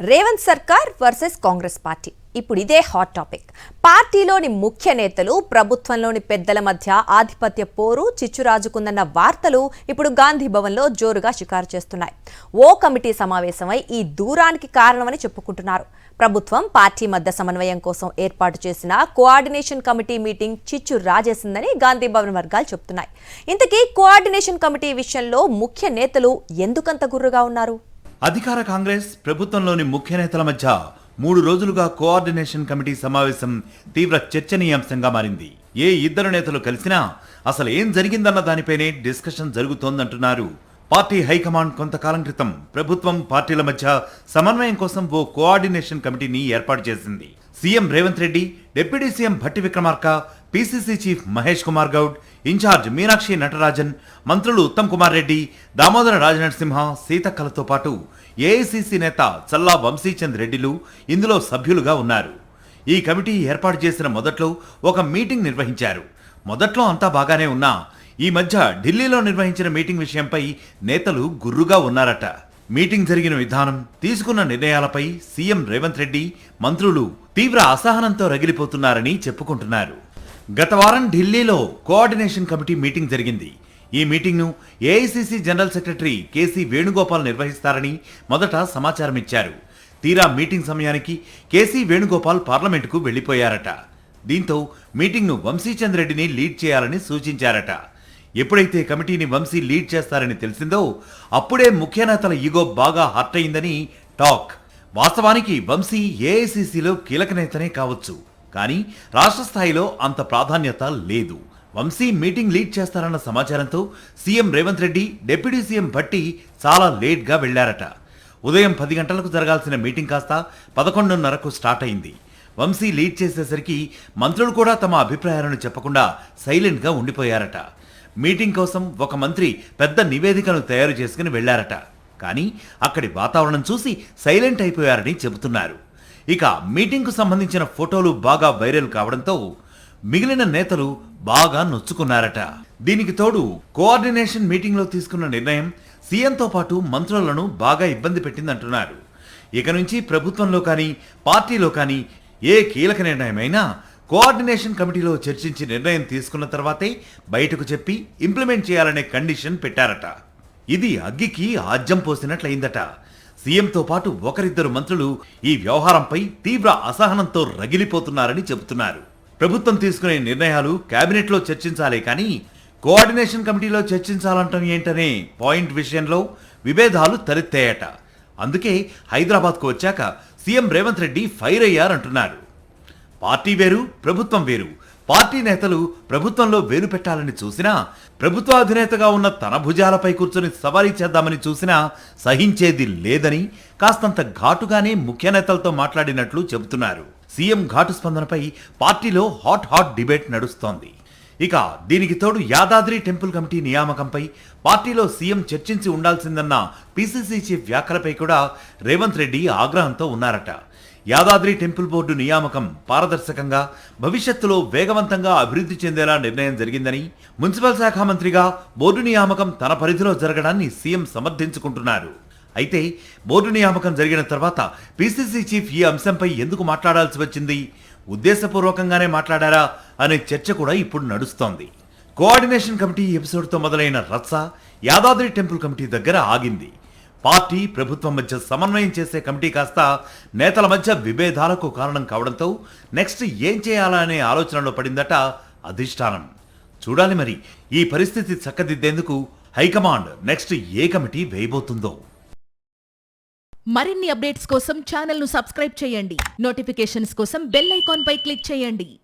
రేవంత్ సర్కార్ versus Congress party ఇప్పుడు ఇదే హాట్ టాపిక్. పార్టీలోని ముఖ్య నేతలు ప్రభుత్వంలోని పెద్దల మధ్య ఆధిపత్య పోరు చిచ్చురాజుకుందన్న వార్తలు ఇప్పుడు గాంధీ భవన్లో జోరుగా షికారు చేస్తున్నాయి. ఓ కమిటీ సమావేశమై ఈ దూరానికి కారణమని చెప్పుకుంటున్నారు. ప్రభుత్వం పార్టీ మధ్య సమన్వయం కోసం ఏర్పాటు చేసిన కోఆర్డినేషన్ కమిటీ మీటింగ్ చిచ్చు రాజేసిందని గాంధీ భవన్ వర్గాలు చెబుతున్నాయి. ఇంతకీ కోఆర్డినేషన్ కమిటీ విషయంలో ముఖ్య నేతలు ఎందుకంత గుర్రుగా ఉన్నారు? అధికార కాంగ్రెస్ ప్రభుత్వంలోని ముఖ్య నేతల మధ్య 3 రోజులుగా కోఆర్డినేషన్ కమిటీ సమావేశం తీవ్ర చర్చనీయాంశంగా మారింది. ఏ ఇద్దరు నేతలు కలిసినా అసలు ఏం జరిగిందన్న దానిపైనే డిస్కషన్ జరుగుతోందంటున్నారు. పార్టీ హైకమాండ్ కొంతకాలం క్రితం ప్రభుత్వం పార్టీల మధ్య సమన్వయం కోసం ఓ కోఆర్డినేషన్ కమిటీని ఏర్పాటు చేసింది. CM Revanth Reddy, deputy CM Bhatti Vikramarka, PCC chief Mahesh Kumar Goud, in charge Meenakshi Natarajan, మంత్రులు ఉత్తమ్ కుమార్ రెడ్డి, దామోదర రాజనరసింహ, సీతక్కలతో పాటు ఏఐసీసీ నేత చల్లా వంశీచంద్ రెడ్డిలు ఇందులో సభ్యులుగా ఉన్నారు. ఈ కమిటీ ఏర్పాటు చేసిన మొదట్లో ఒక మీటింగ్ నిర్వహించారు. మొదట్లో అంతా బాగానే ఉన్నా ఈ మధ్య ఢిల్లీలో నిర్వహించిన మీటింగ్ విషయంపై నేతలు గుర్రుగా ఉన్నారట. మీటింగ్ జరిగిన విధానం, తీసుకున్న నిర్ణయాలపై సీఎం రేవంత్ రెడ్డి, మంత్రులు తీవ్ర అసహనంతో రగిలిపోతున్నారని చెప్పుకుంటున్నారు. గత వారం ఢిల్లీలో కోఆర్డినేషన్ కమిటీ మీటింగ్ జరిగింది. ఈ మీటింగ్ను AICC general secretary KC Venugopal నిర్వహిస్తారని మొదట సమాచారం ఇచ్చారు. తీరా మీటింగ్ సమయానికి కేసీ వేణుగోపాల్ పార్లమెంటుకు వెళ్లిపోయారట. దీంతో మీటింగ్ను వంశీచంద్ రెడ్డిని లీడ్ చేయాలని సూచించారట. ఎప్పుడైతే కమిటీని వంశీ లీడ్ చేస్తారని తెలిసిందో అప్పుడే ముఖ్య నేతల ఈగో బాగా హర్ట్ అయిందని టాక్. వాస్తవానికి వంశీ ఏఐసీసీలో కీలక నేతనే కావచ్చు, కానీ రాష్ట్ర స్థాయిలో అంత ప్రాధాన్యత లేదు. వంశీ మీటింగ్ లీడ్ చేస్తారన్న సమాచారంతో CM Revanth Reddy, deputy CM Bhatti చాలా లేట్గా వెళ్లారట. ఉదయం 10 గంటలకు జరగాల్సిన మీటింగ్ కాస్త 11:30కు స్టార్ట్ అయింది. వంశీ లీడ్ చేసేసరికి మంత్రులు కూడా తమ అభిప్రాయాలను చెప్పకుండా సైలెంట్గా ఉండిపోయారట. మీటింగ్ కోసం ఒక మంత్రి పెద్ద నివేదికను తయారు చేసుకుని వెళ్లారట. కానీ అక్కడి వాతావరణం చూసి సైలెంట్ అయిపోయారని చెబుతున్నారు. ఇక మీటింగ్కు సంబంధించిన ఫోటోలు బాగా వైరల్ కావడంతో మిగిలిన నేతలు బాగా నొచ్చుకున్నారట. దీనికి తోడు కోఆర్డినేషన్ మీటింగ్లో తీసుకున్న నిర్ణయం సీఎంతో పాటు మంత్రులను బాగా ఇబ్బంది పెట్టిందంటున్నారు. ఇక నుంచి ప్రభుత్వంలో కానీ పార్టీలో కానీ ఏ కీలక నిర్ణయమైనా కోఆర్డినేషన్ కమిటీలో చర్చించి నిర్ణయం తీసుకున్న తర్వాతే బయటకు చెప్పి ఇంప్లిమెంట్ చేయాలనే కండిషన్ పెట్టారట. ఇది అగ్గికి ఆజ్యం పోసినట్లయిందట. సీఎంతో పాటు ఒకరిద్దరు మంత్రులు ఈ వ్యవహారంపై తీవ్ర అసహనంతో రగిలిపోతున్నారని చెబుతున్నారు. ప్రభుత్వం తీసుకునే నిర్ణయాలు కేబినెట్లో చర్చించాలే కానీ కోఆర్డినేషన్ కమిటీలో చర్చించాలంటాం ఏంటనే పాయింట్ విషయంలో విభేదాలు తలెత్తాయట. అందుకే హైదరాబాద్కు వచ్చాక సీఎం రేవంత్ రెడ్డి ఫైర్ అయ్యారంటున్నారు. పార్టీ వేరు, ప్రభుత్వం వేరు. పార్టీ నేతలు ప్రభుత్వంలో వేలు పెట్టాలని చూసినా, ప్రభుత్వ అధినేతగా ఉన్న తన భుజాలపై కూర్చొని సవారీ చేద్దామని చూసినా సహించేది లేదని కాస్తంత ఘాటుగానే ముఖ్య నేతలతో మాట్లాడినట్లు చెబుతున్నారు. సీఎం ఘాటు స్పందనపై పార్టీలో హాట్ డిబేట్ నడుస్తోంది. ఇక దీనికి తోడు యాదాద్రి టెంపుల్ కమిటీ నియామకంపై పార్టీలో సీఎం చర్చించి ఉండాల్సిందన్న పీసీసీ చీఫ్ వ్యాఖ్యలపై కూడా రేవంత్ రెడ్డి ఆగ్రహంతో ఉన్నారట. యాదాద్రి టెంపుల్ బోర్డు నియామకం పారదర్శకంగా, భవిష్యత్తులో వేగవంతంగా అభివృద్ధి చెందేలా నిర్ణయం జరిగిందని, మున్సిపల్ శాఖ మంత్రిగా బోర్డు నియామకం తన పరిధిలో జరగడాన్ని సీఎం సమర్థించుకుంటున్నారు. అయితే బోర్డు నియామకం జరిగిన తర్వాత పీసీసీ చీఫ్ ఈ అంశంపై ఎందుకు మాట్లాడాల్సి వచ్చింది, ఉద్దేశపూర్వకంగానే మాట్లాడారా అనే చర్చ కూడా ఇప్పుడు నడుస్తోంది. కోఆర్డినేషన్ కమిటీ ఎపిసోడ్తో మొదలైన రచ్చ యాదాద్రి టెంపుల్ కమిటీ దగ్గర ఆగింది. పార్టీ ప్రభుత్వం మధ్య సమన్వయం చేసే కమిటీ కాస్త నేతల మధ్య విభేదాలకు కారణం కావడంతో నెక్స్ట్ ఏం చేయాలా అనే ఆలోచనలో పడిందట అధిష్టానం. చూడాలి మరి ఈ పరిస్థితి చక్కదిద్దేందుకు హైకమాండ్ నెక్స్ట్ ఏ కమిటీ వేయబోతుందో. మరిన్ని అప్డేట్స్ కోసం ఛానల్ ను సబ్స్క్రైబ్ చేయండి. నోటిఫికేషన్స్ కోసం బెల్ ఐకాన్ పై క్లిక్ చేయండి.